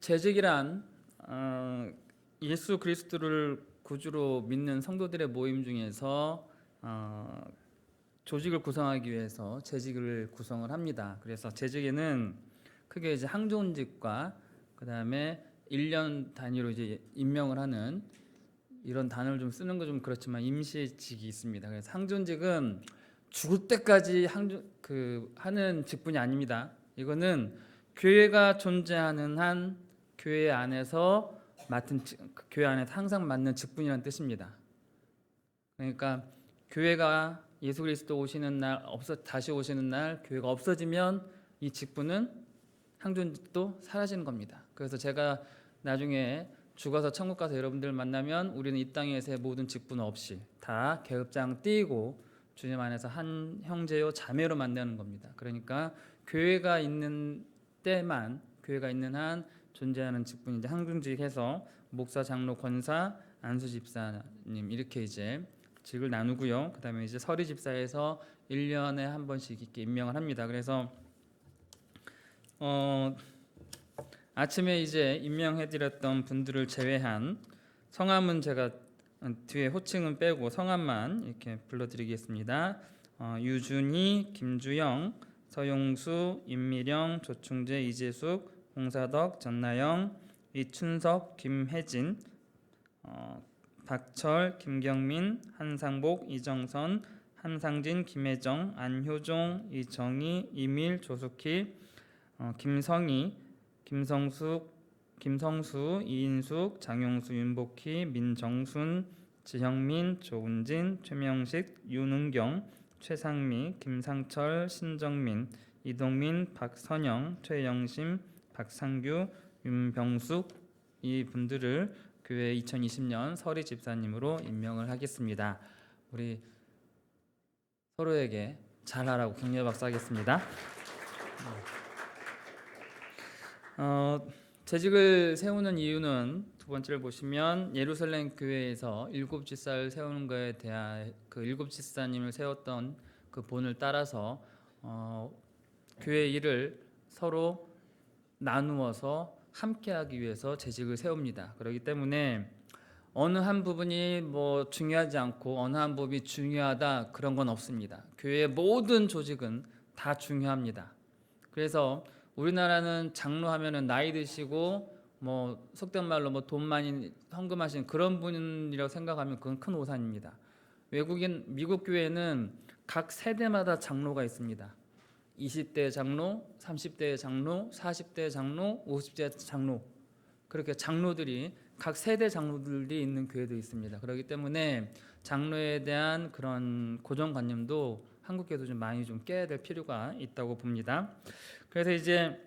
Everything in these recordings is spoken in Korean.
재직이란 예수 그리스도를 구주로 믿는 성도들의 모임 중에서 조직을 구성하기 위해서 재직을 구성을 합니다. 그래서 재직에는 크게 이제 항존직과 그 다음에 1년 단위로 이제 임명을 하는 이런 단어를 좀 쓰는 거 좀 그렇지만 임시직이 있습니다. 그래서 항존직은 죽을 때까지 하는 직분이 아닙니다. 이거는 교회가 존재하는 한 교회 안에서 교회 안에서 항상 맡는 직분이라는 뜻입니다. 그러니까 교회가 예수 그리스도 오시는 날 다시 오시는 날 교회가 없어지면 이 직분은 항존직도 사라지는 겁니다. 그래서 제가 나중에 죽어서 천국 가서 여러분들 만나면 우리는 이 땅에서의 모든 직분 없이 다 계급장 띄고 주님 안에서 한 형제요 자매로 만나는 겁니다. 그러니까 교회가 있는 때만 교회가 있는 한 존재하는 직분이 이제 항존직해서 목사, 장로, 권사, 안수 집사님 이렇게 이제 직을 나누고요. 그다음에 이제 서리 집사에서 1년에 한 번씩 이렇게 임명을 합니다. 그래서 아침에 이제 임명해드렸던 분들을 제외한 성함은 제가 뒤에 호칭은 빼고 성함만 이렇게 불러드리겠습니다. 유준희, 김주영, 서용수, 임미령, 조충재, 이재숙, 홍사덕, 전나영, 이춘석, 김혜진, 박철, 김경민, 한상복, 이정선, 한상진, 김혜정, 안효종, 이정희, 이밀, 조숙희, 김성희, 김성수, 이인숙, 장용수, 윤복희, 민정순, 지형민, 조은진, 최명식, 윤은경, 최상미, 김상철, 신정민, 이동민, 박선영, 최영심, 박상규, 윤병숙 이 분들을 교회 2020년 서리 집사님으로 임명을 하겠습니다. 우리 서로에게 잘하라고 격려 박수 하겠습니다. 재직을 세우는 이유는 두 번째를 보시면 예루살렘 교회에서 일곱 집사를 세우는 것에 대한 그 일곱 집사님을 세웠던 그 본을 따라서 교회 일을 서로 나누어서 함께하기 위해서 재직을 세웁니다. 그렇기 때문에 어느 한 부분이 뭐 중요하지 않고 어느 한 부분이 중요하다 그런 건 없습니다. 교회의 모든 조직은 다 중요합니다. 그래서 우리나라는 장로하면은 나이 드시고 뭐 속된 말로 뭐 돈 많이 헌금하신 그런 분이라고 생각하면 그건 큰 오산입니다. 미국 교회는 각 세대마다 장로가 있습니다. 20대 장로, 30대 장로, 40대 장로, 50대 장로 그렇게 장로들이 각 세대 장로들이 있는 교회도 있습니다. 그렇기 때문에 장로에 대한 그런 고정관념도 한국교회도 좀 많이 좀 깨야 될 필요가 있다고 봅니다. 그래서 이제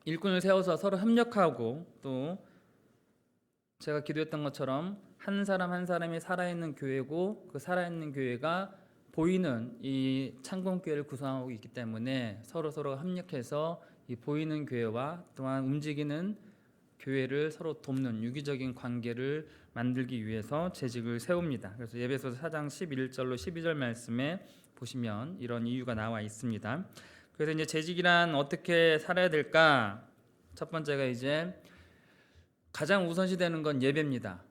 일꾼을 세워서 서로 협력하고 또 제가 기도했던 것처럼 한 사람 한 사람이 살아있는 교회고 그 살아있는 교회가 보이는 이 창공교회를 구성하고 있기 때문에 서로가 협력해서 이 보이는 교회와 또한 움직이는 교회를 서로 돕는 유기적인 관계를 만들기 위해서 재직을 세웁니다. 그래서 에베소서 4장 11절로 12절 말씀에 보시면 이런 이유가 나와 있습니다. 그래서 이제 재직이란 어떻게 살아야 될까? 첫 번째가 이제 가장 우선시 되는 건 예배입니다.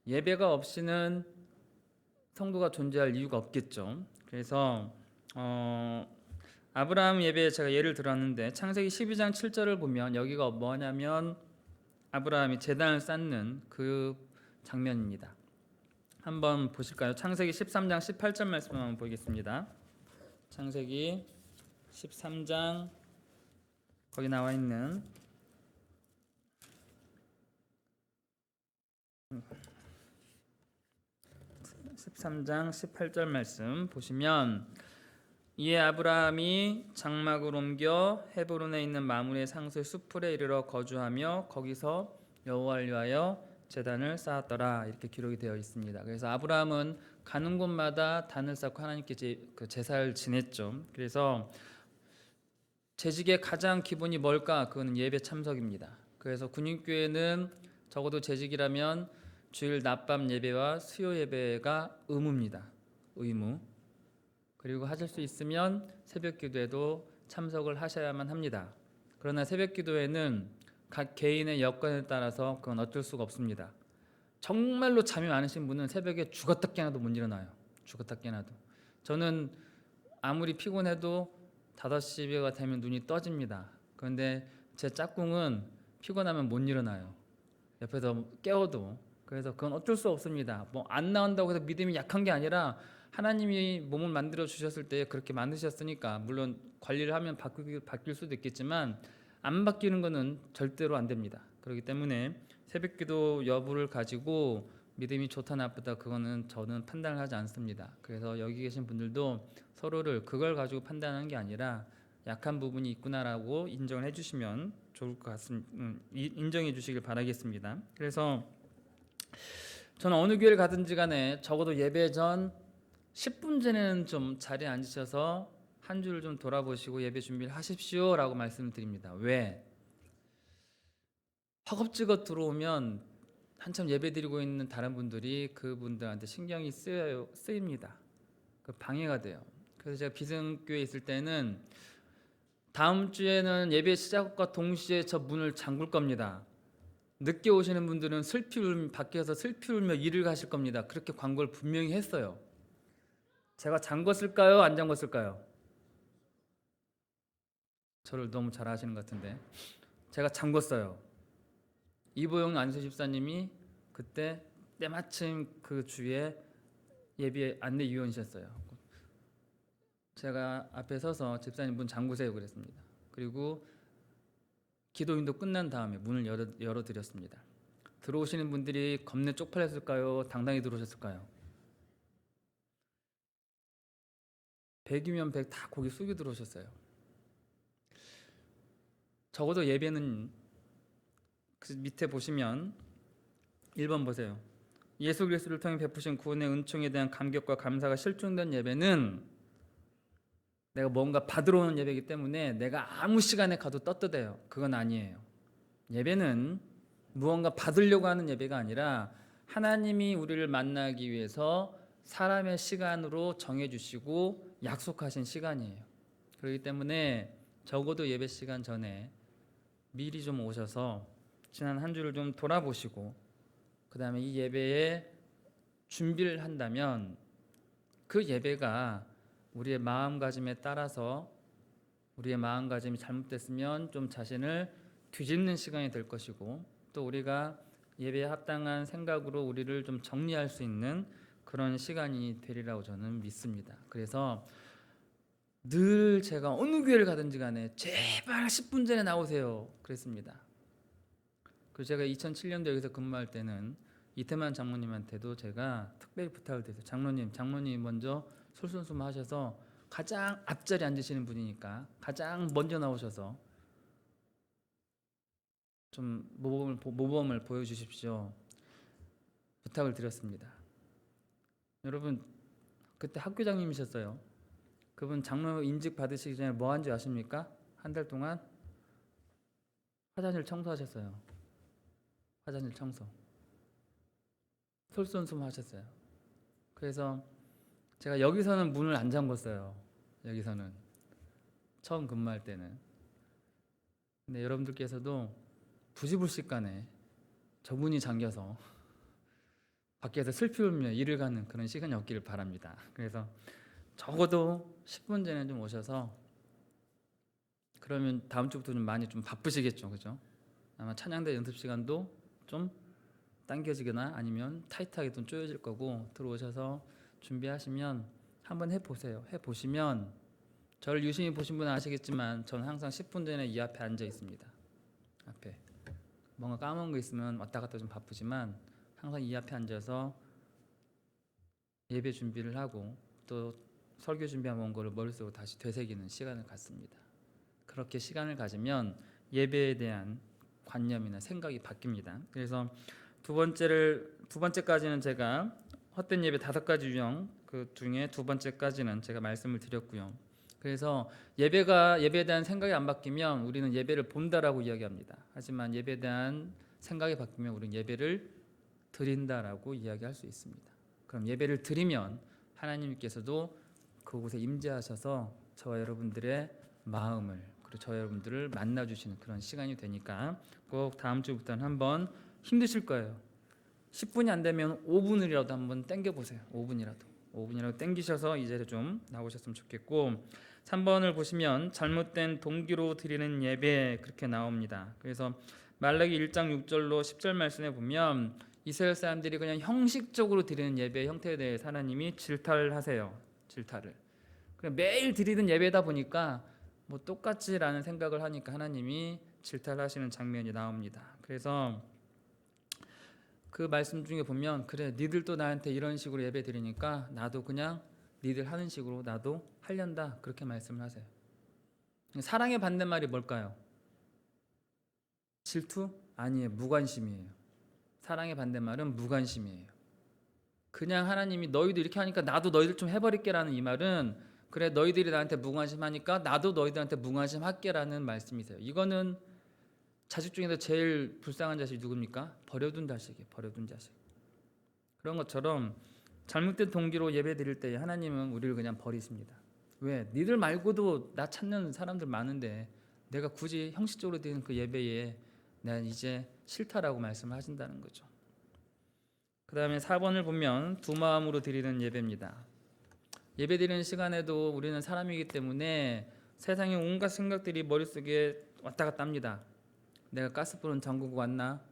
예배가 없이는 성도가 존재할 이유가 없겠죠. 그래서 아브라함 예배에 제가 예를 들었는데 창세기 12장 7절을 보면 여기가 뭐냐면 아브라함이 제단을 쌓는 그 장면입니다. 한번 보실까요? 창세기 13장 18절 말씀 한번 보겠습니다. 창세기 13장 거기 나와 있는 13장 18절 말씀 보시면 이에 아브라함이 장막을 옮겨 헤브론에 있는 마므레 상수의 수풀에 이르러 거주하며 거기서 여호와를 위하여 제단을 쌓았더라 이렇게 기록이 되어 있습니다. 그래서 아브라함은 가는 곳마다 단을 쌓고 하나님께 제사를 지냈죠. 그래서 재직의 가장 기본이 뭘까? 그거는 예배 참석입니다. 그래서 군인교회는 적어도 재직이라면 주일 낮밤 예배와 수요 예배가 의무입니다. 의무. 그리고 하실 수 있으면 새벽 기도에도 참석을 하셔야만 합니다. 그러나 새벽 기도에는 각 개인의 여건에 따라서 그건 어쩔 수가 없습니다. 정말로 잠이 많으신 분은 새벽에 죽었다 깨나도 못 일어나요. 죽었다 깨나도. 저는 아무리 피곤해도 5시가 되면 눈이 떠집니다. 그런데 제 짝꿍은 피곤하면 못 일어나요. 옆에서 깨워도. 그래서 그건 어쩔 수 없습니다. 뭐 안 나온다고 해서 믿음이 약한 게 아니라 하나님이 몸을 만들어 주셨을 때 그렇게 만드셨으니까, 물론 관리를 하면 바뀔 수도 있겠지만 안 바뀌는 것은 절대로 안 됩니다. 그렇기 때문에 새벽기도 여부를 가지고 믿음이 좋다 나쁘다 그거는 저는 판단을 하지 않습니다. 그래서 여기 계신 분들도 서로를 그걸 가지고 판단하는 게 아니라 약한 부분이 있구나라고 인정을 해주시면 좋을 것 같습니다. 인정해 주시길 바라겠습니다. 그래서 저는 어느 교회를 가든지 간에 적어도 예배 전 10분 전에는 좀 자리에 앉으셔서 한 주를 좀 돌아보시고 예배 준비를 하십시오라고 말씀드립니다. 왜? 허겁지겁 들어오면 한참 예배드리고 있는 다른 분들이 그분들한테 신경이 쓰입니다. 그 방해가 돼요. 그래서 제가 비승교회에 있을 때는 다음 주에는 예배 시작과 동시에 저 문을 잠글 겁니다. 늦게 오시는 분들은 밖에서 슬피 울며 일을 가실 겁니다. 그렇게 광고를 분명히 했어요. 제가 잠궜을까요? 안 잠궜을까요? 저를 너무 잘 아시는 것 같은데 제가 잠궜어요. 이보영 안수 집사님이 그때 때마침 그 주에 예비 안내위원이셨어요. 제가 앞에 서서 집사님 문 잠그세요 그랬습니다. 그리고 기도인도 끝난 다음에 문을 열어드렸습니다. 들어오시는 분들이 겁내 쪽팔렸을까요? 당당히 들어오셨을까요? 100이면 100 다 고개 숙여 들어오셨어요. 적어도 예배는 그 밑에 보시면 1번 보세요. 예수 그리스도를 통해 베푸신 구원의 은총에 대한 감격과 감사가 실존된 예배는 내가 뭔가 받으러 오는 예배이기 때문에 내가 아무 시간에 가도 떳떳해요. 그건 아니에요. 예배는 무언가 받으려고 하는 예배가 아니라 하나님이 우리를 만나기 위해서 사람의 시간으로 정해주시고 약속하신 시간이에요. 그렇기 때문에 적어도 예배 시간 전에 미리 좀 오셔서 지난 한 주를 좀 돌아보시고 그 다음에 이 예배에 준비를 한다면 그 예배가 우리의 마음가짐에 따라서 우리의 마음가짐이 잘못됐으면 좀 자신을 뒤집는 시간이 될 것이고 또 우리가 예배에 합당한 생각으로 우리를 좀 정리할 수 있는 그런 시간이 되리라고 저는 믿습니다. 그래서 늘 제가 어느 교회를 가든지 간에 제발 10분 전에 나오세요 그랬습니다. 그리고 제가 2007년도 여기서 근무할 때는 이태만 장로님한테도 제가 특별히 부탁을 드렸어요. 장로님 먼저 솔선수범하셔서 가장 앞자리에 앉으시는 분이니까 가장 먼저 나오셔서 좀 모범을 보여주십시오. 부탁을 드렸습니다. 여러분 그때 학교장님이셨어요. 그분 장로 인직 받으시기 전에 뭐 한지 아십니까? 한 달 동안 화장실 청소하셨어요. 화장실 청소. 솔선수범하셨어요. 그래서 제가 여기서는 문을 안 잠궜어요. 여기서는 처음 근무할 때는. 근데 여러분들께서도 부지불식간에 저 문이 잠겨서 밖에서 슬피 울며 일을 가는 그런 시간이 없기를 바랍니다. 그래서 적어도 10분 전에 좀 오셔서 그러면 다음 주부터 좀 많이 좀 바쁘시겠죠, 그죠? 아마 찬양대 연습 시간도 좀 당겨지거나 아니면 타이트하게 좀 쪼여질 거고 들어오셔서 준비하시면 한번 해보세요. 해보시면 저를 유심히 보신 분은 아시겠지만 저는 항상 10분 전에 이 앞에 앉아 있습니다. 앞에 뭔가 까먹은 거 있으면 왔다 갔다 좀 바쁘지만 항상 이 앞에 앉아서 예배 준비를 하고 또 설교 준비한 거를 머릿속으로 다시 되새기는 시간을 갖습니다. 그렇게 시간을 가지면 예배에 대한 관념이나 생각이 바뀝니다. 그래서 두 번째까지는 제가 헛된 예배 5가지 유형 그 중에 두 번째까지는 제가 말씀을 드렸고요. 그래서 예배에 대한 생각이 안 바뀌면 우리는 예배를 본다라고 이야기합니다. 하지만 예배에 대한 생각이 바뀌면 우리는 예배를 드린다라고 이야기할 수 있습니다. 그럼 예배를 드리면 하나님께서도 그곳에 임재하셔서 저와 여러분들의 마음을 그리고 저 여러분들을 만나주시는 그런 시간이 되니까 꼭 다음 주부터는 한번 힘드실 거예요. 10분이 안 되면 5분이라도 한번 땡겨보세요. 5분이라도 땡기셔서 이 자리에 좀 나오셨으면 좋겠고, 3번을 보시면 잘못된 동기로 드리는 예배 그렇게 나옵니다. 그래서 말라기 1장 6절로 10절 말씀에 보면 이스라엘 사람들이 그냥 형식적으로 드리는 예배 형태에 대해 하나님이 질타를 하세요. 질타를. 그냥 매일 드리는 예배다 보니까 뭐 똑같지라는 생각을 하니까 하나님이 질타를 하시는 장면이 나옵니다. 그래서 그 말씀 중에 보면 그래 니들도 나한테 이런 식으로 예배 드리니까 나도 그냥 니들 하는 식으로 나도 하련다 그렇게 말씀을 하세요. 사랑의 반대말이 뭘까요? 질투? 아니에요. 무관심이에요. 사랑의 반대말은 무관심이에요. 그냥 하나님이 너희도 이렇게 하니까 나도 너희들 좀 해버릴게라는 이 말은 그래 너희들이 나한테 무관심하니까 나도 너희들한테 무관심할게라는 말씀이세요. 이거는 자식 중에서 제일 불쌍한 자식이 누굽니까? 버려둔 자식이에요. 버려둔 자식. 그런 것처럼 잘못된 동기로 예배 드릴 때 하나님은 우리를 그냥 버리십니다. 왜? 니들 말고도 나 찾는 사람들 많은데 내가 굳이 형식적으로 드리는 그 예배에 내가 이제 싫다라고 말씀을 하신다는 거죠. 그 다음에 4번을 보면 두 마음으로 드리는 예배입니다. 예배 드리는 시간에도 우리는 사람이기 때문에 세상의 온갖 생각들이 머릿속에 왔다 갔다 합니다. 내가 가스불은 잠그고 왔나?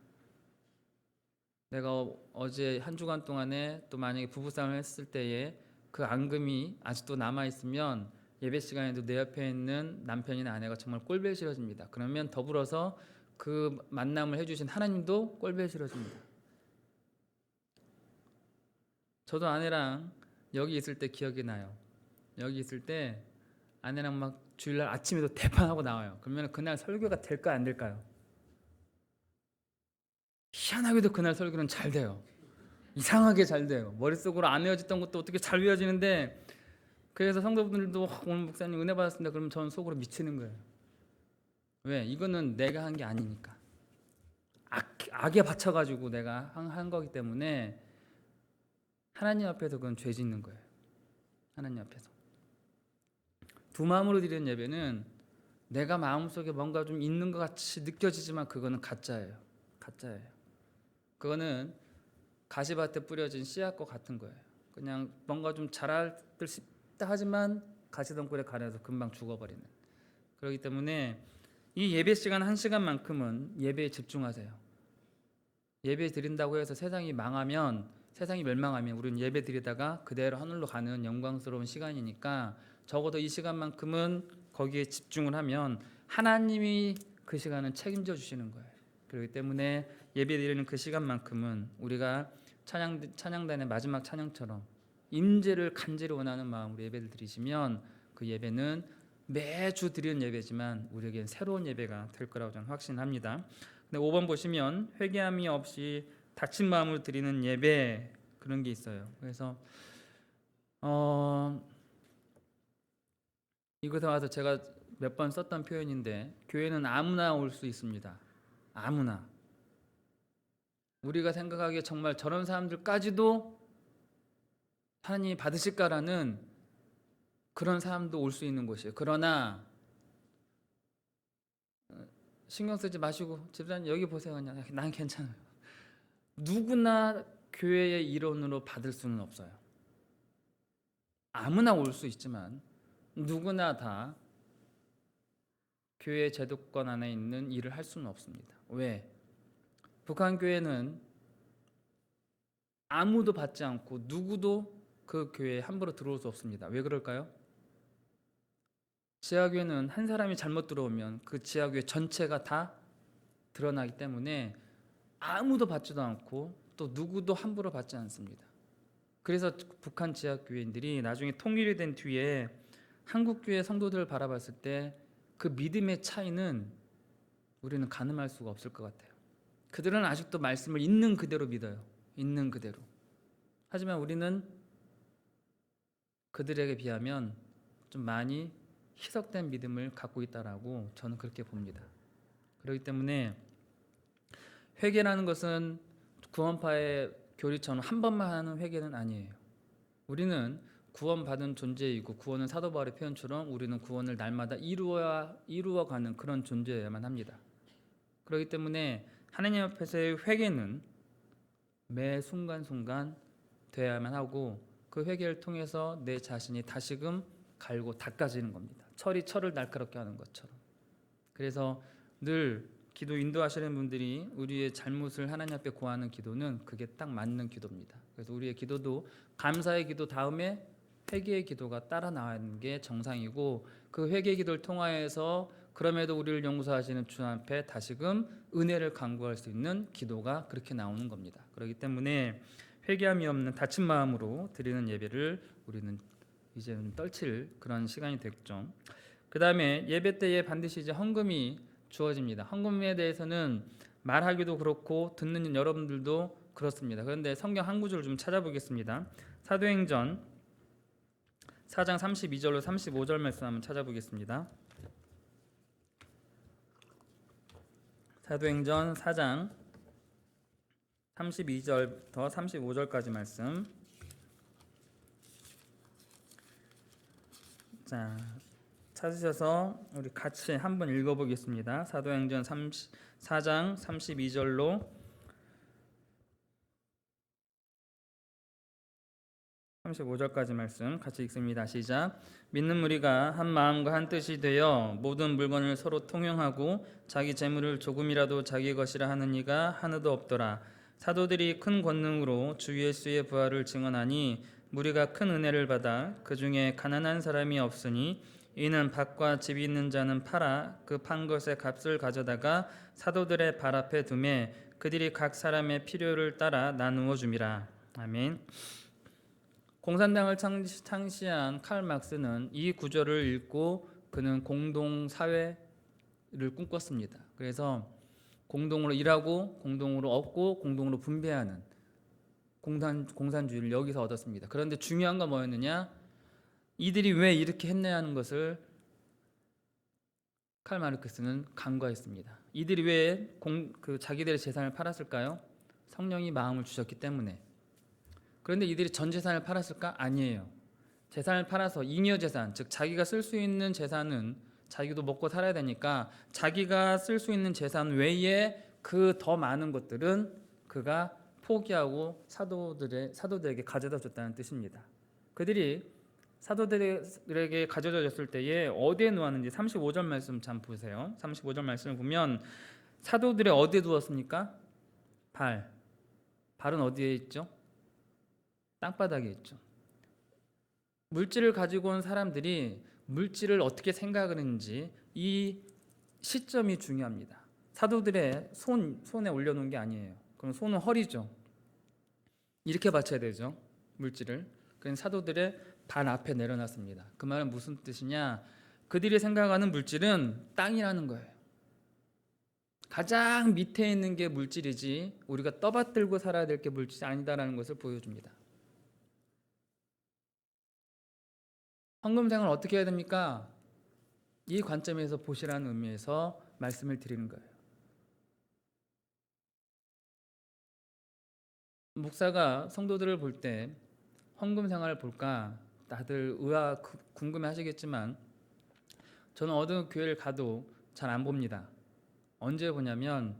내가 어제 한 주간 동안에 또 만약에 부부싸움을 했을 때에 그 앙금이 아직도 남아있으면 예배 시간에도 내 옆에 있는 남편이나 아내가 정말 꼴보기 싫어집니다. 그러면 더불어서 그 만남을 해주신 하나님도 꼴보기 싫어집니다. 저도 아내랑 여기 있을 때 기억이 나요. 여기 있을 때 아내랑 막 주일날 아침에도 대판하고 나와요. 그러면 그날 설교가 될까 안 될까요? 희한하게도 그날 설교는 잘 돼요. 이상하게 잘 돼요. 머릿속으로 안 외워졌던 것도 어떻게 잘 외워지는데, 그래서 성도분들도 오늘 목사님 은혜 받았습니다 그러면 저는 속으로 미치는 거예요. 왜? 이거는 내가 한 게 아니니까 악에 받쳐가지고 내가 한 거기 때문에 하나님 앞에서 그건 죄 짓는 거예요. 하나님 앞에서 두 마음으로 드리는 예배는 내가 마음속에 뭔가 좀 있는 것 같이 느껴지지만 그거는 가짜예요. 가짜예요. 그거는 가시밭에 뿌려진 씨앗과 같은 거예요. 그냥 뭔가 좀 자랄 듯 싶다 하지만 가시덤불에 가려서 금방 죽어버리는. 그렇기 때문에 이 예배 시간 1시간만큼은 예배에 집중하세요. 예배 드린다고 해서 세상이 망하면, 세상이 멸망하면 우리는 예배 드리다가 그대로 하늘로 가는 영광스러운 시간이니까 적어도 이 시간만큼은 거기에 집중을 하면 하나님이 그 시간은 책임져 주시는 거예요. 그렇기 때문에 예배 드리는 그 시간만큼은 우리가 찬양단의 마지막 찬양처럼 임재를 간절히 원하는 마음으로 예배를 드리시면 그 예배는 매주 드리는 예배지만 우리에겐 새로운 예배가 될 거라고 저는 확신합니다. 근데 5번 보시면 회개함이 없이 닫힌 마음으로 드리는 예배 그런 게 있어요. 그래서 이곳에 와서 제가 몇 번 썼던 표현인데 교회는 아무나 올 수 있습니다. 아무나. 우리가 생각하기에 정말 저런 사람들까지도 하나님이 받으실까라는 그런 사람도 올 수 있는 곳이에요. 그러나 신경 쓰지 마시고 집사님 여기 보세요. 그냥 난 괜찮아요. 누구나 교회의 일원으로 받을 수는 없어요. 아무나 올 수 있지만 누구나 다 교회 제도권 안에 있는 일을 할 수는 없습니다. 왜? 북한 교회는 아무도 받지 않고 누구도 그 교회에 함부로 들어올 수 없습니다. 왜 그럴까요? 지하교회는 한 사람이 잘못 들어오면 그 지하교회 전체가 다 드러나기 때문에 아무도 받지도 않고 또 누구도 함부로 받지 않습니다. 그래서 북한 지하교회인들이 나중에 통일이 된 뒤에 한국교회 성도들을 바라봤을 때 그 믿음의 차이는 우리는 가늠할 수가 없을 것 같아요. 그들은 아직도 말씀을 있는 그대로 믿어요. 있는 그대로. 하지만 우리는 그들에게 비하면 좀 많이 희석된 믿음을 갖고 있다라고 저는 그렇게 봅니다. 그렇기 때문에 회개라는 것은 구원파의 교리처럼 한 번만 하는 회개는 아니에요. 우리는 구원받은 존재이고 구원은 사도 바울의 표현처럼 우리는 구원을 날마다 이루어가는 그런 존재여야만 합니다. 그렇기 때문에 하나님 앞에서의 회개는 매 순간순간 돼야만 하고 그 회개를 통해서 내 자신이 다시금 갈고 닦아지는 겁니다. 철이 철을 날카롭게 하는 것처럼. 그래서 늘 기도 인도하시는 분들이 우리의 잘못을 하나님 앞에 구하는 기도는 그게 딱 맞는 기도입니다. 그래서 우리의 기도도 감사의 기도 다음에 회개의 기도가 따라 나가는 게 정상이고 그 회개의 기도를 통하여서 그럼에도 우리를 용서하시는 주 앞에 다시금 은혜를 간구할 수 있는 기도가 그렇게 나오는 겁니다. 그렇기 때문에 회개함이 없는 다친 마음으로 드리는 예배를 우리는 이제는 떨칠 그런 시간이 됐죠. 그 다음에 예배 때에 반드시 이제 헌금이 주어집니다. 헌금에 대해서는 말하기도 그렇고 듣는 여러분들도 그렇습니다. 그런데 성경 한 구절을 좀 찾아보겠습니다. 사도행전 4장 32절로 35절 말씀 한번 찾아보겠습니다. 사도행전 4장 32절부터 35절까지 말씀. 자, 찾으셔서 우리 같이 한번 읽어보겠습니다. 사도행전 4장 32절로 35절까지 말씀 같이 읽습니다. 시작. 믿는 무리가 한 마음과 한 뜻이 되어 모든 물건을 서로 통용하고 자기 재물을 조금이라도 자기 것이라 하는 이가 하나도 없더라. 사도들이 큰 권능으로 주 예수의 부활을 증언하니 무리가 큰 은혜를 받아 그 중에 가난한 사람이 없으니 이는 밭과 집이 있는 자는 팔아 그 판 것의 값을 가져다가 사도들의 발 앞에 두매 그들이 각 사람의 필요를 따라 나누어 줌이라. 아멘. 공산당을 창시한 칼 막스는 이 구절을 읽고 그는 공동 사회를 꿈꿨습니다. 그래서 공동으로 일하고 공동으로 얻고 공동으로 분배하는 공산주의를 여기서 얻었습니다. 그런데 중요한 건 뭐였느냐? 이들이 왜 이렇게 했냐 하는 것을 칼 마르크스는 간과했습니다. 이들이 왜 자기들의 재산을 팔았을까요? 성령이 마음을 주셨기 때문에. 그런데 이들이 전 재산을 팔았을까? 아니에요. 재산을 팔아서 잉여 재산, 즉 자기가 쓸 수 있는 재산은 자기도 먹고 살아야 되니까 자기가 쓸 수 있는 재산 외에 그 더 많은 것들은 그가 포기하고 사도들에게 가져다 줬다는 뜻입니다. 그들이 사도들에게 가져다 줬을 때에 어디에 놓았는지 35절 말씀 참 보세요. 35절 말씀을 보면 사도들의 어디에 두었습니까? 발은 어디에 있죠? 땅바닥에 있죠. 물질을 가지고 온 사람들이 물질을 어떻게 생각을 했는지 이 시점이 중요합니다. 사도들의 손에 올려놓은 게 아니에요. 그럼 손은 허리죠. 이렇게 받쳐야 되죠. 물질을. 그래서 사도들의 발 앞에 내려놨습니다. 그 말은 무슨 뜻이냐? 그들이 생각하는 물질은 땅이라는 거예요. 가장 밑에 있는 게 물질이지 우리가 떠받들고 살아야 될 게 물질이 아니다라는 것을 보여줍니다. 헌금 생활을 어떻게 해야 됩니까? 이 관점에서 보시라는 의미에서 말씀을 드리는 거예요. 목사가 성도들을 볼 때 헌금 생활을 볼까 다들 궁금해 하시겠지만 저는 어느 교회를 가도 잘 안 봅니다. 언제 보냐면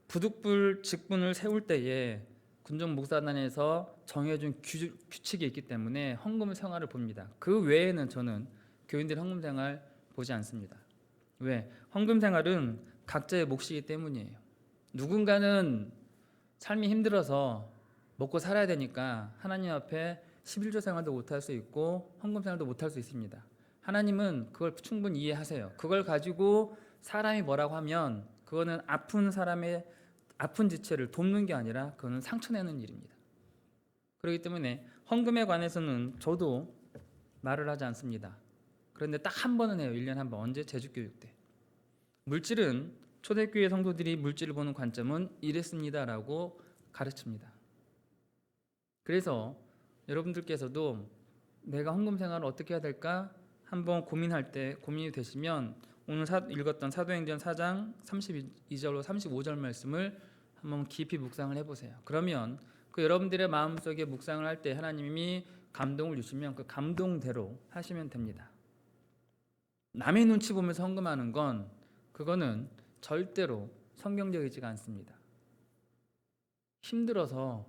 부득불 직분을 세울 때에 군정 목사단에서 정해준 규칙이 있기 때문에 헌금 생활을 봅니다. 그 외에는 저는 교인들 헌금 생활 보지 않습니다. 왜? 헌금 생활은 각자의 몫이기 때문이에요. 누군가는 삶이 힘들어서 먹고 살아야 되니까 하나님 앞에 11조 생활도 못할 수 있고 헌금 생활도 못할 수 있습니다. 하나님은 그걸 충분히 이해하세요. 그걸 가지고 사람이 뭐라고 하면 그거는 아픈 사람의 아픈 지체를 돕는 게 아니라 그거는 상처내는 일입니다. 그렇기 때문에 헌금에 관해서는 저도 말을 하지 않습니다. 그런데 딱 한 번은 해요. 1년에 한 번. 언제? 제주교육 때. 물질은 초대교회 성도들이 물질을 보는 관점은 이랬습니다라고 가르칩니다. 그래서 여러분들께서도 내가 헌금 생활을 어떻게 해야 될까 한번 고민이 되시면 오늘 읽었던 사도행전 4장 32절로 35절 말씀을 한번 깊이 묵상을 해보세요. 그러면 그 여러분들의 마음속에 묵상을 할 때 하나님이 감동을 주시면 그 감동대로 하시면 됩니다. 남의 눈치 보면서 헌금하는 건 그거는 절대로 성경적이지가 않습니다. 힘들어서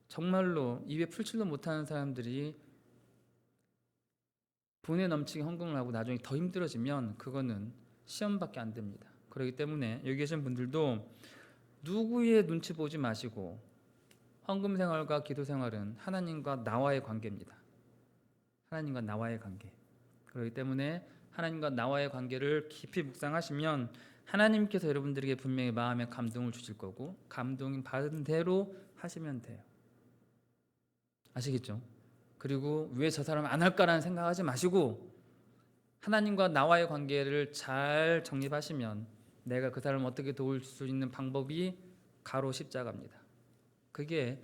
정말로 입에 풀칠도 못하는 사람들이 분에 넘치게 헌금을 하고 나중에 더 힘들어지면 그거는 시험밖에 안 됩니다. 그렇기 때문에 여기 계신 분들도 누구의 눈치 보지 마시고 헌금 생활과 기도 생활은 하나님과 나와의 관계입니다. 하나님과 나와의 관계. 그렇기 때문에 하나님과 나와의 관계를 깊이 묵상하시면 하나님께서 여러분들에게 분명히 마음에 감동을 주실 거고 감동 받은 대로 하시면 돼요. 아시겠죠? 그리고 왜 저 사람 안 할까라는 생각하지 마시고 하나님과 나와의 관계를 잘 정립하시면 내가 그 사람을 어떻게 도울 수 있는 방법이 가로 십자가입니다. 그게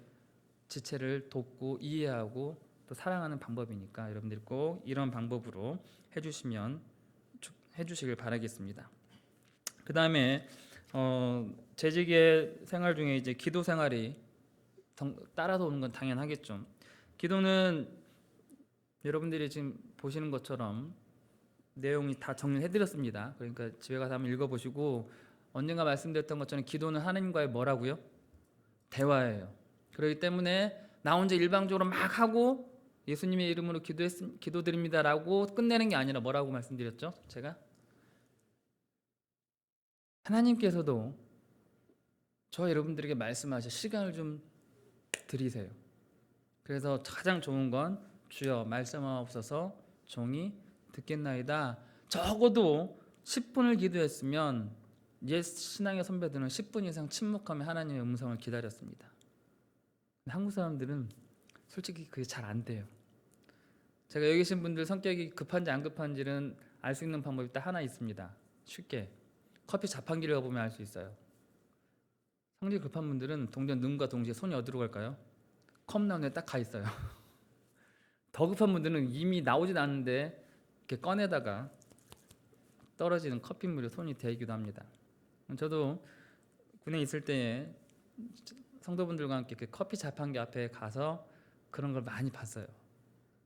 지체를 돕고 이해하고 또 사랑하는 방법이니까 여러분들이 꼭 이런 방법으로 해주시길 바라겠습니다. 그 다음에 재직의 생활 중에 이제 기도 생활이 따라서 오는 건 당연하겠죠. 기도는 여러분들이 지금 보시는 것처럼 내용이 다 정리해드렸습니다. 그러니까 집에 가서 한번 읽어보시고 언젠가 말씀드렸던 것처럼 기도는 하나님과의 뭐라고요? 대화예요. 그렇기 때문에 나 혼자 일방적으로 막 하고 예수님의 이름으로 기도드립니다라고 끝내는 게 아니라 뭐라고 말씀드렸죠? 제가 하나님께서도 저 여러분들에게 말씀하실 시간을 좀 드리세요. 그래서 가장 좋은 건 주여 말씀하옵소서 종이 듣겠나이다. 적어도 10분을 기도했으면 옛 신앙의 선배들은 10분 이상 침묵하며 하나님의 음성을 기다렸습니다. 한국 사람들은 솔직히 그게 잘 안 돼요. 제가 여기 계신 분들 성격이 급한지 안 급한지는 알 수 있는 방법이 딱 하나 있습니다. 쉽게 커피 자판기를 가보면 알 수 있어요. 성질 급한 분들은 눈과 동시에 손이 어디로 갈까요? 컵 나오는 데 딱 가 있어요. 더 급한 분들은 이미 나오진 않는데 이렇게 꺼내다가 떨어지는 커피물에 손이 대기도 합니다. 저도 군에 있을 때에 성도분들과 함께 커피 자판기 앞에 가서 그런 걸 많이 봤어요.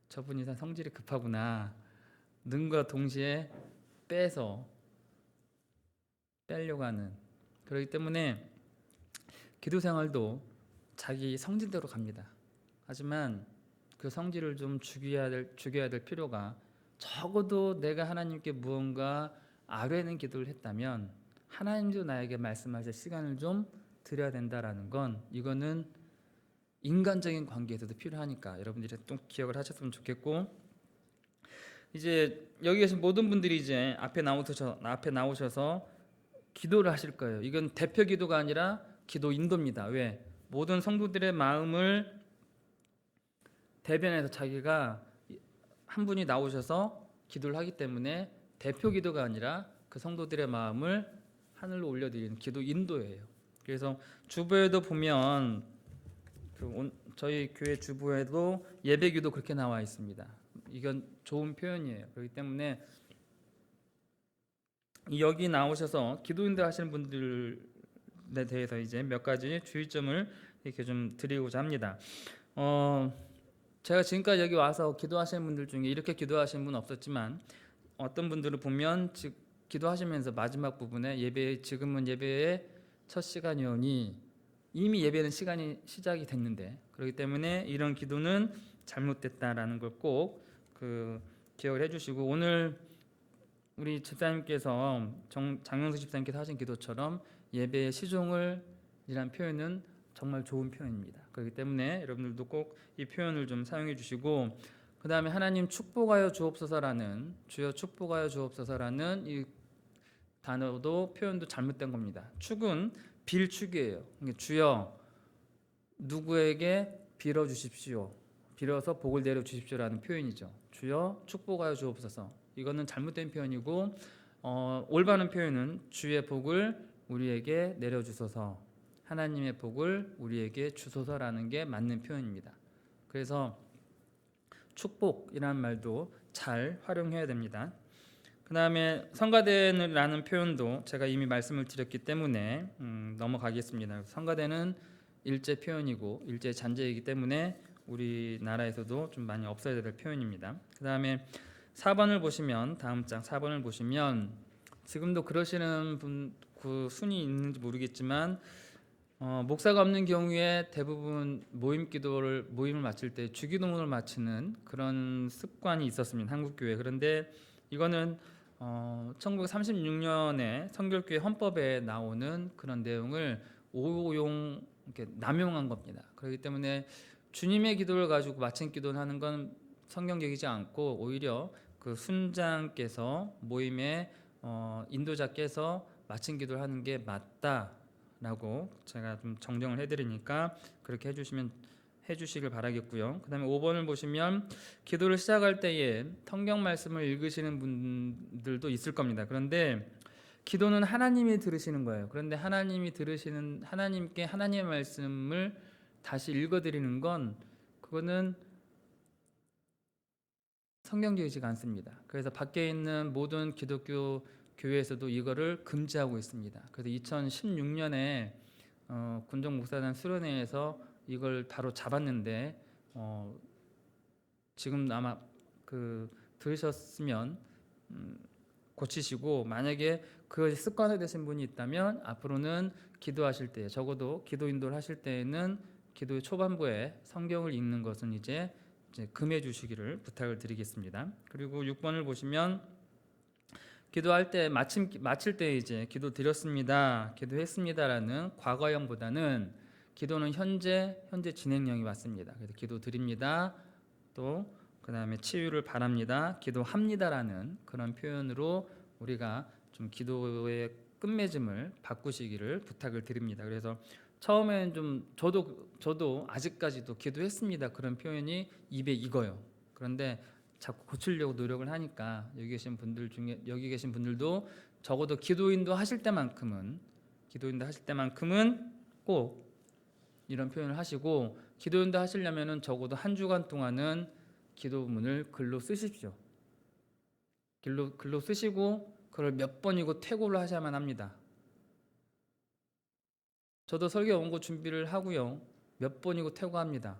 저분이 성질이 급하구나. 눈과 동시에 빼려고 하는. 그렇기 때문에 기도 생활도 자기 성질대로 갑니다. 하지만 그 성질을 좀 죽여야 될 필요가 적어도 내가 하나님께 무언가 아뢰는 기도를 했다면 하나님도 나에게 말씀하실 시간을 좀 드려야 된다라는 건 이거는 인간적인 관계에서도 필요하니까 여러분들이 또 기억을 하셨으면 좋겠고 이제 여기 계신 모든 분들이 이제 앞에 나오셔서 기도를 하실 거예요. 이건 대표 기도가 아니라 기도 인도입니다. 왜? 모든 성도들의 마음을 대변해서 자기가 한 분이 나오셔서 기도를 하기 때문에 대표 기도가 아니라 그 성도들의 마음을 하늘로 올려드리는 기도 인도예요. 그래서 주보에도 보면 저희 교회 주보에도 예배 기도 그렇게 나와 있습니다. 이건 좋은 표현이에요. 그렇기 때문에 여기 나오셔서 기도 인도 하시는 분들에 대해서 이제 몇 가지 주의점을 이렇게 좀 드리고자 합니다. 제가 지금까지 여기 와서 기도하시는 분들 중에 이렇게 기도하시는 분 없었지만 어떤 분들을 보면 기도하시면서 마지막 부분에 지금은 예배의 첫 시간이오니 이미 예배는 시간이 시작이 됐는데 그렇기 때문에 이런 기도는 잘못됐다라는 걸 꼭 기억을 해주시고 오늘 우리 집사님께서 장영수 집사님께서 하신 기도처럼 예배의 시종을 이란 표현은 정말 좋은 표현입니다. 그렇기 때문에 여러분들도 꼭 이 표현을 좀 사용해 주시고 그 다음에 하나님 축복하여 주옵소서라는 주여 축복하여 주옵소서라는 이 단어도 표현도 잘못된 겁니다. 축은 빌축이에요. 그러니까 주여 누구에게 빌어 주십시오. 빌어서 복을 내려 주십시오라는 표현이죠. 주여 축복하여 주옵소서. 이거는 잘못된 표현이고 올바른 표현은 주의 복을 우리에게 내려 주소서. 하나님의 복을 우리에게 주소서라는 게 맞는 표현입니다. 그래서 축복이라는 말도 잘 활용해야 됩니다. 그 다음에 성가대라는 표현도 제가 이미 말씀을 드렸기 때문에 넘어가겠습니다. 성가대는 일제 표현이고 일제 잔재이기 때문에 우리나라에서도 좀 많이 없어야 될 표현입니다. 그 다음에 4번을 보시면, 다음 장 4번을 보시면 지금도 그러시는 분 그 순위 있는지 모르겠지만 목사가 없는 경우에 대부분 모임을 마칠 때 주기도문을 마치는 그런 습관이 있었습니다. 한국교회. 그런데 이거는 1936년에 성결교회 헌법에 나오는 그런 내용을 이렇게 남용한 겁니다. 그렇기 때문에 주님의 기도를 가지고 마친 기도를 하는 건 성경적이지 않고 오히려 그 순장께서 모임의 인도자께서 마친 기도를 하는 게 맞다라고 제가 좀 정정을 해드리니까 그렇게 해주시길 바라겠고요. 그 다음에 5번을 보시면 기도를 시작할 때에 성경 말씀을 읽으시는 분들도 있을 겁니다. 그런데 기도는 하나님이 들으시는 거예요. 그런데 하나님께 하나님의 말씀을 다시 읽어드리는 건 그거는 성경적이지가 않습니다. 그래서 밖에 있는 모든 기독교 교회에서도 이거를 금지하고 있습니다. 그래서 2016년에 군정 목사단 수련회에서 이걸 바로 잡았는데 지금 아마 들으셨으면 고치시고, 만약에 그 습관화되신 분이 있다면 앞으로는 기도하실 때, 적어도 기도 인도를 하실 때에는 기도의 초반부에 성경을 읽는 것은 이제 금해 주시기를 부탁을 드리겠습니다. 그리고 6번을 보시면 기도할 때 마칠 때 이제 기도 드렸습니다, 기도했습니다라는 과거형보다는 기도는 현재 진행형이 맞습니다. 그래서 기도 드립니다, 또 그 다음에 치유를 바랍니다, 기도합니다라는 그런 표현으로 우리가 좀 기도의 끝맺음을 바꾸시기를 부탁을 드립니다. 그래서 처음에는 좀 저도 아직까지도 기도했습니다 그런 표현이 입에 익어요. 그런데 자꾸 고치려고 노력을 하니까 여기 계신 분들도 적어도 기도인도 하실 때만큼은 꼭 이런 표현을 하시고, 기도인도 하시려면은 적어도 한 주간 동안은 기도문을 글로 쓰십시오. 글로 쓰시고 그걸 몇 번이고 퇴고를 하셔야만 합니다. 저도 설교 원고 준비를 하고요, 몇 번이고 퇴고합니다.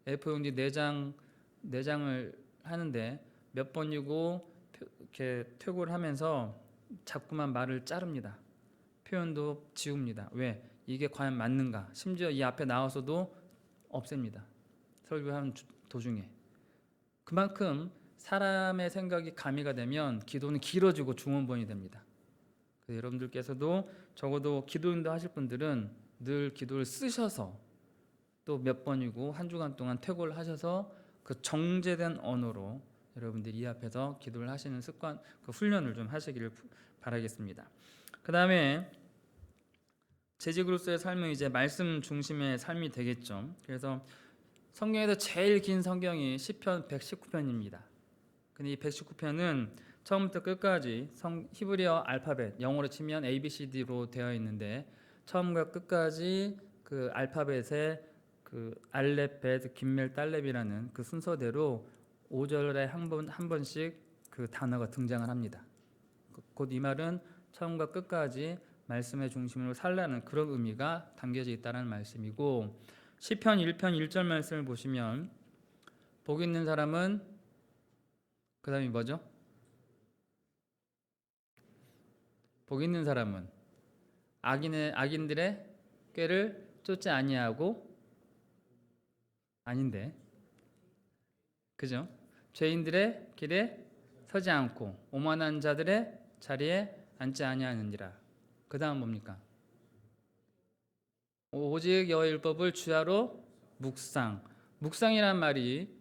A4용지 4장을 하는데 몇 번이고 이렇게 퇴고를 하면서 자꾸만 말을 자릅니다. 표현도 지웁니다. 왜? 이게 과연 맞는가? 심지어 이 앞에 나와서도 없앱니다. 설교하는 도중에. 그만큼 사람의 생각이 가미가 되면 기도는 길어지고 중원본이 됩니다. 그래서 여러분들께서도 적어도 기도인도 하실 분들은 늘 기도를 쓰셔서 또 몇 번이고 한 주간 동안 퇴고를 하셔서 그 정제된 언어로 여러분들이 이 앞에서 기도를 하시는 습관, 그 훈련을 좀 하시기를 바라겠습니다. 그 다음에 재직으로서의 삶은 이제 말씀 중심의 삶이 되겠죠. 그래서 성경에서 제일 긴 성경이 시편 119편입니다. 근데 이 119편은 처음부터 끝까지 히브리어 알파벳, 영어로 치면 ABCD로 되어 있는데 처음과 끝까지 그 알파벳의 그 알렙, 베드, 김멜, 달렙이라는 그 순서대로 5절에 한 번씩 그 단어가 등장을 합니다. 곧 이 말은 처음과 끝까지 말씀의 중심으로 살라는 그런 의미가 담겨져 있다는 말씀이고, 시편 1편 1절 말씀을 보시면 복 있는 사람은 그 다음이 뭐죠? 복 있는 사람은 악인들의 꾀를 쫓지 아니하고, 아닌데 그죠? 죄인들의 길에 서지 않고 오만한 자들의 자리에 앉지 아니하느니라. 그 다음 뭡니까? 오직 여호와의 율법을 주야로 묵상이란 말이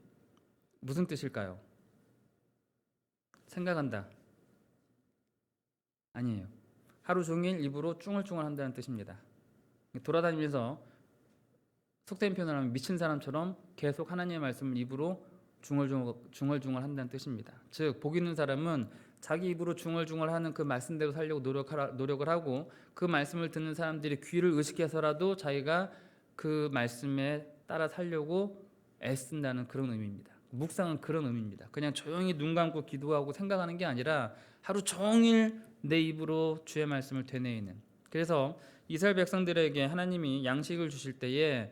무슨 뜻일까요? 생각한다? 아니에요. 하루 종일 입으로 쭝얼쭝얼 한다는 뜻입니다. 돌아다니면서 속된 표현을 하면 미친 사람처럼 계속 하나님의 말씀을 입으로 중얼중얼 한다는 뜻입니다. 즉 복 있는 사람은 자기 입으로 중얼중얼하는 그 말씀대로 살려고 노력을 하고, 그 말씀을 듣는 사람들이 귀를 의식해서라도 자기가 그 말씀에 따라 살려고 애쓴다는 그런 의미입니다. 묵상은 그런 의미입니다. 그냥 조용히 눈 감고 기도하고 생각하는 게 아니라 하루 종일 내 입으로 주의 말씀을 되뇌이는. 그래서 이스라엘 백성들에게 하나님이 양식을 주실 때에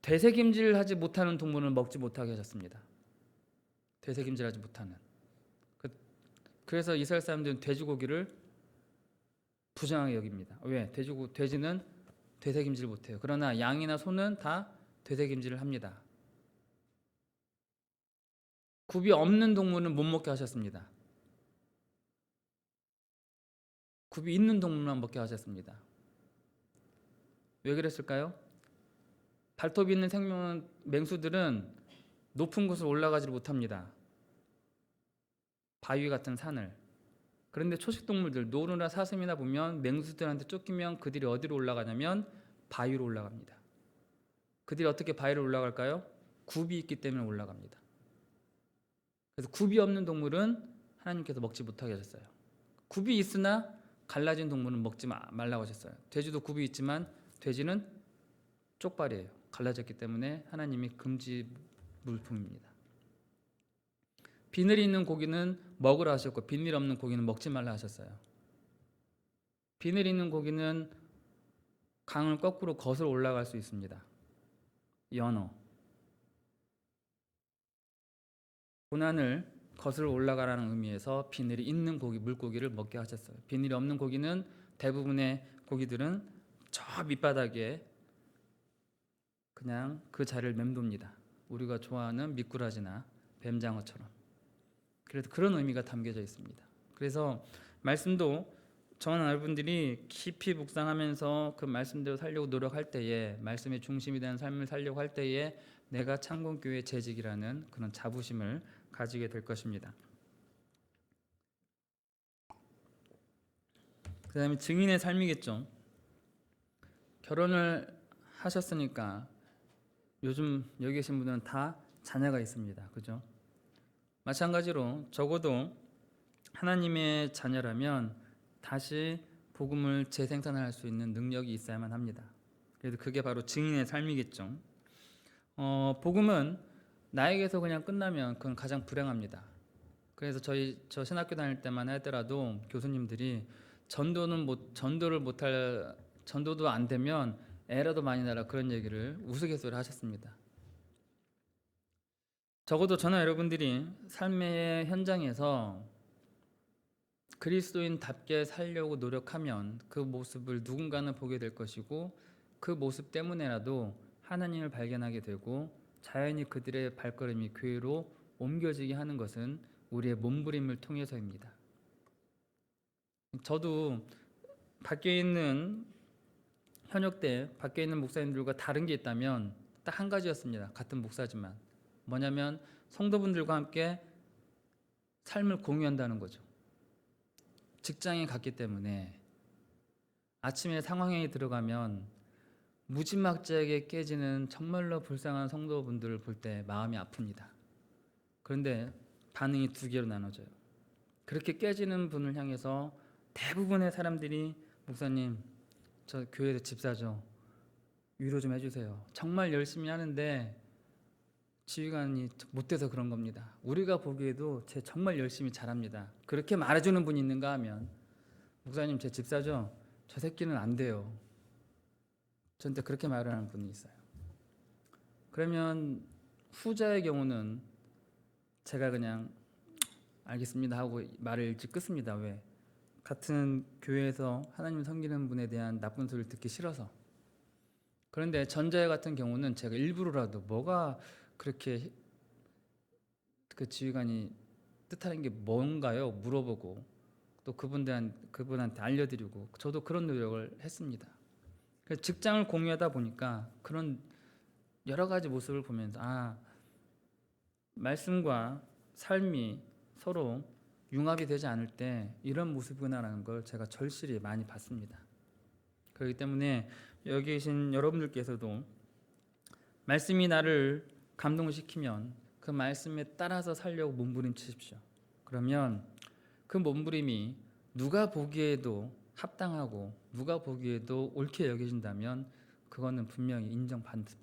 되새김질하지 못하는 동물은 먹지 못하게 하셨습니다. 되새김질하지 못하는. 그래서 이스라엘 사람들은 돼지고기를 부정하게 여깁니다. 왜? 돼지는 되새김질 못해요. 그러나 양이나 소는 다 되새김질을 합니다. 굽이 없는 동물은 못 먹게 하셨습니다. 굽이 있는 동물만 먹게 하셨습니다. 왜 그랬을까요? 발톱이 있는 생명은 맹수들은 높은 곳을 올라가지 못합니다. 바위 같은 산을. 그런데 초식동물들 노루나 사슴이나 보면 맹수들한테 쫓기면 그들이 어디로 올라가냐면 바위로 올라갑니다. 그들이 어떻게 바위로 올라갈까요? 굽이 있기 때문에 올라갑니다. 그래서 굽이 없는 동물은 하나님께서 먹지 못하게 하셨어요. 굽이 있으나 갈라진 동물은 먹지 말라고 하셨어요. 돼지도 굽이 있지만 돼지는 쪽발이에요. 갈라졌기 때문에 하나님이 금지 물품입니다. 비늘이 있는 고기는 먹으라 하셨고 비늘 없는 고기는 먹지 말라 하셨어요. 비늘 있는 고기는 강을 거꾸로 거슬러 올라갈 수 있습니다. 연어. 고난을 거슬러 올라가라는 의미에서 비늘이 있는 고기, 물고기를 먹게 하셨어요. 비늘이 없는 고기는 대부분의 고기들은 저 밑바닥에 그냥 그 자리를 맴돕니다. 우리가 좋아하는 미꾸라지나 뱀장어처럼. 그래서 그런 의미가 담겨져 있습니다. 그래서 말씀도 저는 여러분들이 깊이 묵상하면서 그 말씀대로 살려고 노력할 때에 말씀의 중심이 되는 삶을 살려고 할 때에 내가 창건교회 재직이라는 그런 자부심을 가지게 될 것입니다. 그 다음에 증인의 삶이겠죠. 결혼을 하셨으니까 요즘 여기 계신 분들은 다 자녀가 있습니다. 그죠? 마찬가지로 적어도 하나님의 자녀라면 다시 복음을 재생산할 수 있는 능력이 있어야만 합니다. 그래서 그게 바로 증인의 삶이겠죠. 복음은 나에게서 그냥 끝나면 그건 가장 불행합니다. 그래서 저 신학교 다닐 때만 하더라도 교수님들이 전도도 안 되면 에러도 많이 나라 그런 얘기를 우스갯소리를 하셨습니다. 적어도 저나 여러분들이 삶의 현장에서 그리스도인답게 살려고 노력하면 그 모습을 누군가는 보게 될 것이고 그 모습 때문에라도 하나님을 발견하게 되고 자연히 그들의 발걸음이 교회로 옮겨지게 하는 것은 우리의 몸부림을 통해서입니다. 저도 밖에 있는 현역 때 밖에 있는 목사님들과 다른 게 있다면 딱 한 가지였습니다. 같은 목사지만 뭐냐면 성도분들과 함께 삶을 공유한다는 거죠. 직장에 갔기 때문에 아침에 상황에 들어가면 무지막지하게 깨지는 정말로 불쌍한 성도분들을 볼 때 마음이 아픕니다. 그런데 반응이 두 개로 나눠져요. 그렇게 깨지는 분을 향해서 대부분의 사람들이 목사님, 저 교회에서 집사죠. 위로 좀 해주세요. 정말 열심히 하는데 지휘관이 못돼서 그런 겁니다. 우리가 보기에도 제 정말 열심히 잘합니다. 그렇게 말해주는 분이 있는가 하면 목사님 제 집사죠. 저 새끼는 안 돼요. 저한테 그렇게 말을 하는 분이 있어요. 그러면 후자의 경우는 제가 그냥 알겠습니다 하고 말을 일찍 끊습니다. 왜? 같은 교회에서 하나님 섬기는 분에 대한 나쁜 소리를 듣기 싫어서. 그런데 전자의 같은 경우는 제가 일부러라도 뭐가 그렇게 그 지휘관이 뜻하는 게 뭔가요? 물어보고 또 그분한테 알려드리고 저도 그런 노력을 했습니다. 그래서 직장을 공유하다 보니까 그런 여러 가지 모습을 보면서 말씀과 삶이 서로 융합이 되지 않을 때 이런 모습이구나라는 걸 제가 절실히 많이 봤습니다. 그렇기 때문에 여기 계신 여러분들께서도 말씀이 나를 감동시키면 그 말씀에 따라서 살려고 몸부림치십시오. 그러면 그 몸부림이 누가 보기에도 합당하고 누가 보기에도 옳게 여겨진다면 그거는 분명히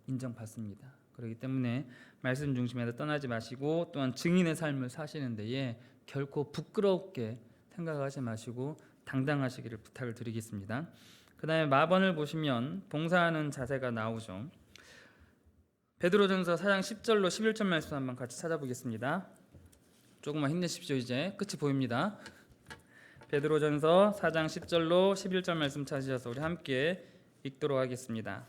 인정받습니다. 그렇기 때문에 말씀 중심에서 떠나지 마시고 또한 증인의 삶을 사시는 데에 결코 부끄럽게 생각하지 마시고 당당하시기를 부탁을 드리겠습니다. 그 다음에 마번을 보시면 봉사하는 자세가 나오죠. 베드로전서 4장 10절로 11절 말씀 한번 같이 찾아보겠습니다. 조금만 힘내십시오. 이제 끝이 보입니다. 베드로전서 4장 10절로 11절 말씀 찾으셔서 우리 함께 읽도록 하겠습니다.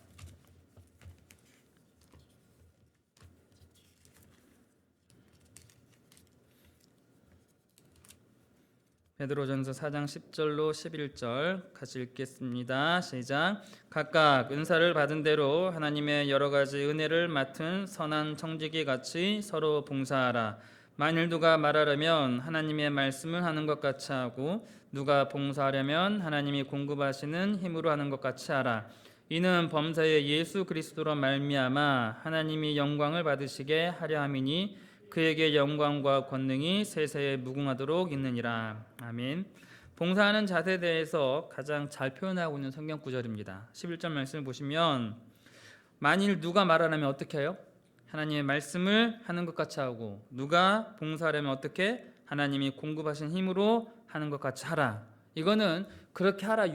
베드로전서 4장 10절로 11절 같이 읽겠습니다. 시작. 각각 은사를 받은 대로 하나님의 여러 가지 은혜를 맡은 선한 청지기 같이 서로 봉사하라. 만일 누가 말하려면 하나님의 말씀을 하는 것 같이 하고 누가 봉사하려면 하나님이 공급하시는 힘으로 하는 것 같이 하라. 이는 범사의 예수 그리스도로 말미암아 하나님이 영광을 받으시게 하려 함이니 그에게 영광과 권능이 세세에 무궁하도록 있느니라. 아멘. 봉사하는 자세에 대해서 가장 잘 표현하고 있는 성경 구절입니다. 11절 말씀을 보시면 만일 누가 말하려면 어떻게 해요? 하나님의 말씀을 하는 것 같이 하고 누가 봉사하려면 어떻게? 하나님이 공급하신 힘으로 하는 것 같이 하라. 이거는 그렇게 하라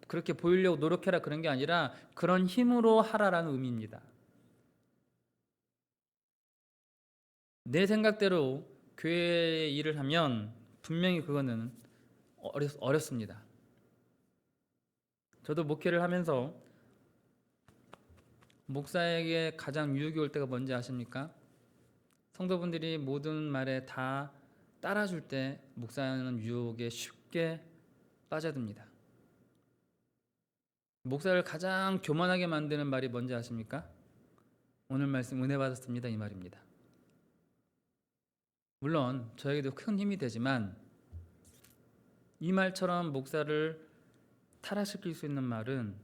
그렇게 보이려고 노력해라 그런 게 아니라 그런 힘으로 하라라는 의미입니다. 내 생각대로 교회 일을 하면 분명히 그거는 어렵습니다. 저도 목회를 하면서 목사에게 가장 유혹이 올 때가 뭔지 아십니까? 성도분들이 모든 말에 다 따라줄 때 목사는 유혹에 쉽게 빠져듭니다. 목사를 가장 교만하게 만드는 말이 뭔지 아십니까? 오늘 말씀 은혜 받았습니다 이 말입니다. 물론 저에게도 큰 힘이 되지만 이 말처럼 목사를 타락시킬 수 있는 말은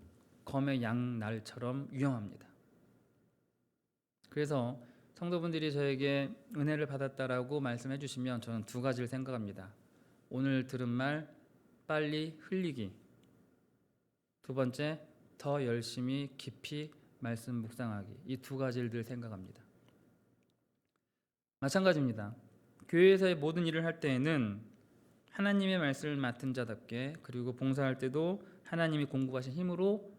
검의 양날처럼 위험합니다. 그래서 성도분들이 저에게 은혜를 받았다라고 말씀해 주시면 저는 두 가지를 생각합니다. 오늘 들은 말 빨리 흘리기. 두 번째, 더 열심히 깊이 말씀 묵상하기. 이 두 가지를 늘 생각합니다. 마찬가지입니다. 교회에서의 모든 일을 할 때에는 하나님의 말씀을 맡은 자답게 그리고 봉사할 때도 하나님이 공급하신 힘으로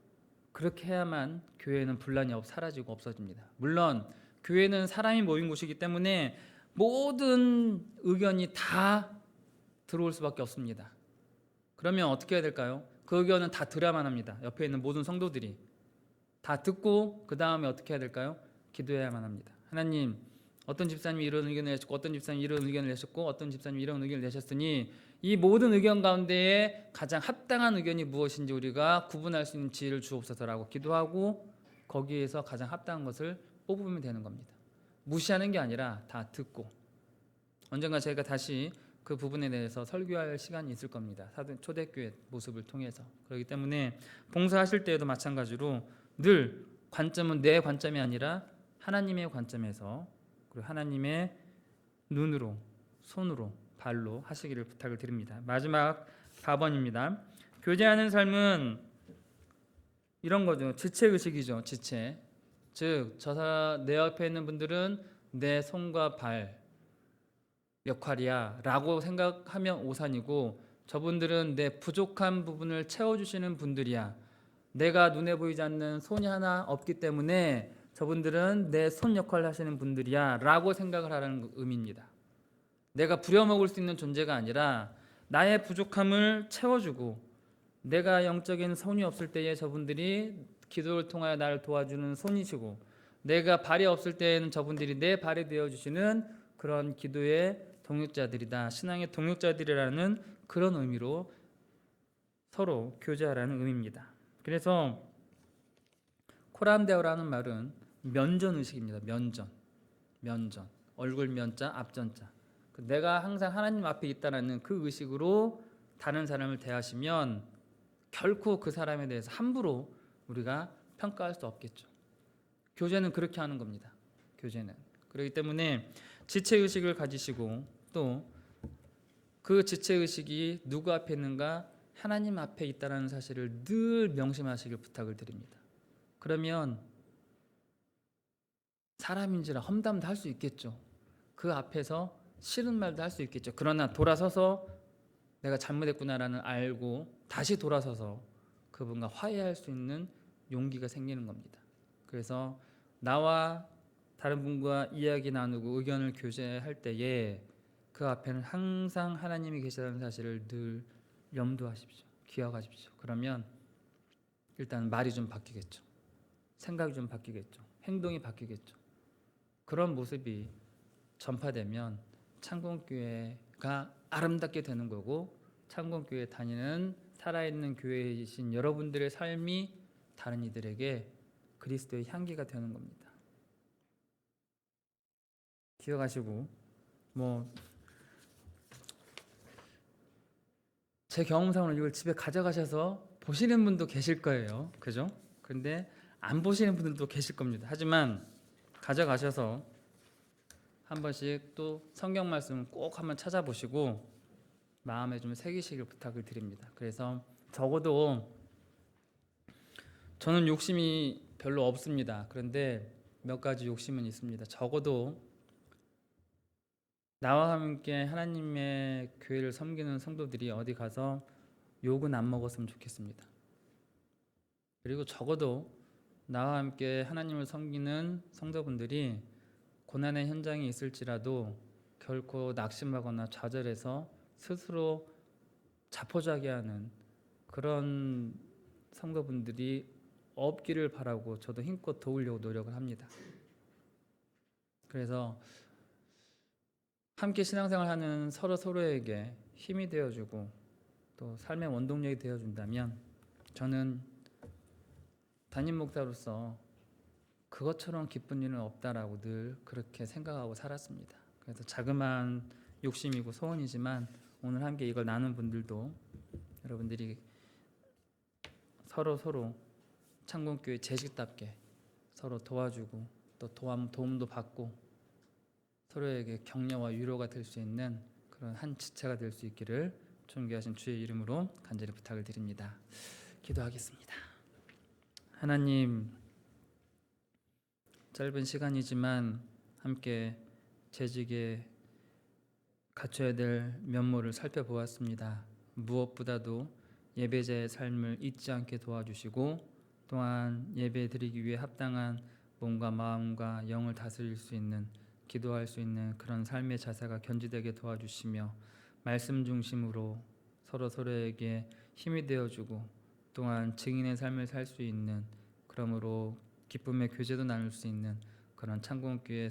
그렇게 해야만 교회는 분란이 사라지고 없어집니다. 물론 교회는 사람이 모인 곳이기 때문에 모든 의견이 다 들어올 수밖에 없습니다. 그러면 어떻게 해야 될까요? 그 의견은 다 들어야만 합니다. 옆에 있는 모든 성도들이 다 듣고 그 다음에 어떻게 해야 될까요? 기도해야만 합니다. 하나님, 어떤 집사님이 이런 의견을 내셨고 어떤 집사님이 이런 의견을 내셨고 어떤 집사님이 이런 의견을 내셨으니 이 모든 의견 가운데에 가장 합당한 의견이 무엇인지 우리가 구분할 수 있는 지혜를 주옵소서라고 기도하고 거기에서 가장 합당한 것을 뽑으면 되는 겁니다. 무시하는 게 아니라 다 듣고 언젠가 저희가 다시 그 부분에 대해서 설교할 시간이 있을 겁니다. 초대교회 모습을 통해서. 그렇기 때문에 봉사하실 때에도 마찬가지로 늘 관점은 내 관점이 아니라 하나님의 관점에서 그리고 하나님의 눈으로, 손으로, 발로 하시기를 부탁을 드립니다. 마지막 4번입니다. 교제하는 삶은 이런 거죠. 지체의식이죠. 지체. 즉, 내 옆에 있는 분들은 내 손과 발 역할이야 라고 생각하면 오산이고 저분들은 내 부족한 부분을 채워주시는 분들이야. 내가 눈에 보이지 않는 손이 하나 없기 때문에 저분들은 내 손 역할을 하시는 분들이야 라고 생각을 하라는 의미입니다. 내가 부려먹을 수 있는 존재가 아니라 나의 부족함을 채워주고 내가 영적인 손이 없을 때에 저분들이 기도를 통하여 나를 도와주는 손이시고 내가 발이 없을 때에는 저분들이 내 발이 되어주시는 그런 기도의 동역자들이다. 신앙의 동역자들이라는 그런 의미로 서로 교제하라는 의미입니다. 그래서 코람데오라는 말은 면전의식입니다. 면전. 얼굴 면자, 앞전자. 내가 항상 하나님 앞에 있다는 그 의식으로 다른 사람을 대하시면 결코 그 사람에 대해서 함부로 우리가 평가할 수 없겠죠. 교제는 그렇게 하는 겁니다. 교제는. 그렇기 때문에 지체의식을 가지시고 또 그 지체의식이 누구 앞에 있는가? 하나님 앞에 있다는 사실을 늘 명심하시길 부탁을 드립니다. 그러면 사람인지라 험담도 할 수 있겠죠. 그 앞에서 싫은 말도 할 수 있겠죠. 그러나 돌아서서 내가 잘못했구나라는 알고 다시 돌아서서 그분과 화해할 수 있는 용기가 생기는 겁니다. 그래서 나와 다른 분과 이야기 나누고 의견을 교제할 때에 그 앞에는 항상 하나님이 계시다는 사실을 늘 염두하십시오. 기억하십시오. 그러면 일단 말이 좀 바뀌겠죠. 생각이 좀 바뀌겠죠. 행동이 바뀌겠죠. 그런 모습이 전파되면 창공교회가 아름답게 되는 거고, 창공교회 다니는 살아있는 교회이신 여러분들의 삶이 다른 이들에게 그리스도의 향기가 되는 겁니다. 기억하시고, 제 경험상으로 이걸 집에 가져가셔서 보시는 분도 계실 거예요. 그죠? 근데 안 보시는 분들도 계실 겁니다. 하지만 가져가셔서 한 번씩 또 성경 말씀 꼭 한번 찾아보시고 마음에 좀 새기시길 부탁을 드립니다. 그래서 적어도 저는 욕심이 별로 없습니다. 그런데 몇 가지 욕심은 있습니다. 적어도 나와 함께 하나님의 교회를 섬기는 성도들이 어디 가서 욕은 안 먹었으면 좋겠습니다. 그리고 적어도 나와 함께 하나님을 섬기는 성도분들이 고난의 현장에 있을지라도 결코 낙심하거나 좌절해서 스스로 자포자기하는 그런 성도분들이 없기를 바라고 저도 힘껏 도우려고 노력을 합니다. 그래서 함께 신앙생활하는 서로에게 힘이 되어주고 또 삶의 원동력이 되어준다면 저는 담임 목사로서 그것처럼 기쁜 일은 없다라고 늘 그렇게 생각하고 살았습니다. 그래서 자그마한 욕심이고 소원이지만 오늘 함께 이걸 나눈 분들도 여러분들이 서로 창공교회 재직답게 서로 도와주고 또 도움도 받고 서로에게 격려와 위로가 될 수 있는 그런 한 지체가 될 수 있기를 존귀하신 주의 이름으로 간절히 부탁을 드립니다. 기도하겠습니다. 하나님, 짧은 시간이지만 함께 재직에 갖춰야 될 면모를 살펴보았습니다. 무엇보다도 예배자의 삶을 잊지 않게 도와주시고 또한 예배 드리기 위해 합당한 몸과 마음과 영을 다스릴 수 있는, 기도할 수 있는 그런 삶의 자세가 견지되게 도와주시며 말씀 중심으로 서로에게 힘이 되어주고 또한 증인의 삶을 살 수 있는, 그러므로 기쁨의 교제도 나눌 수 있는 그런 창공교회에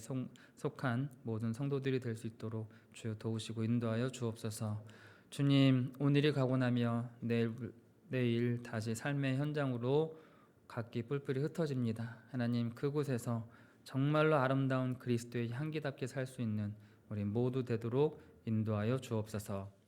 속한 모든 성도들이 될 수 있도록 주여 도우시고 인도하여 주옵소서. 주님, 오늘이 가고 나며 내일 다시 삶의 현장으로 각기 뿔뿔이 흩어집니다. 하나님, 그곳에서 정말로 아름다운 그리스도의 향기답게 살 수 있는 우리 모두 되도록 인도하여 주옵소서.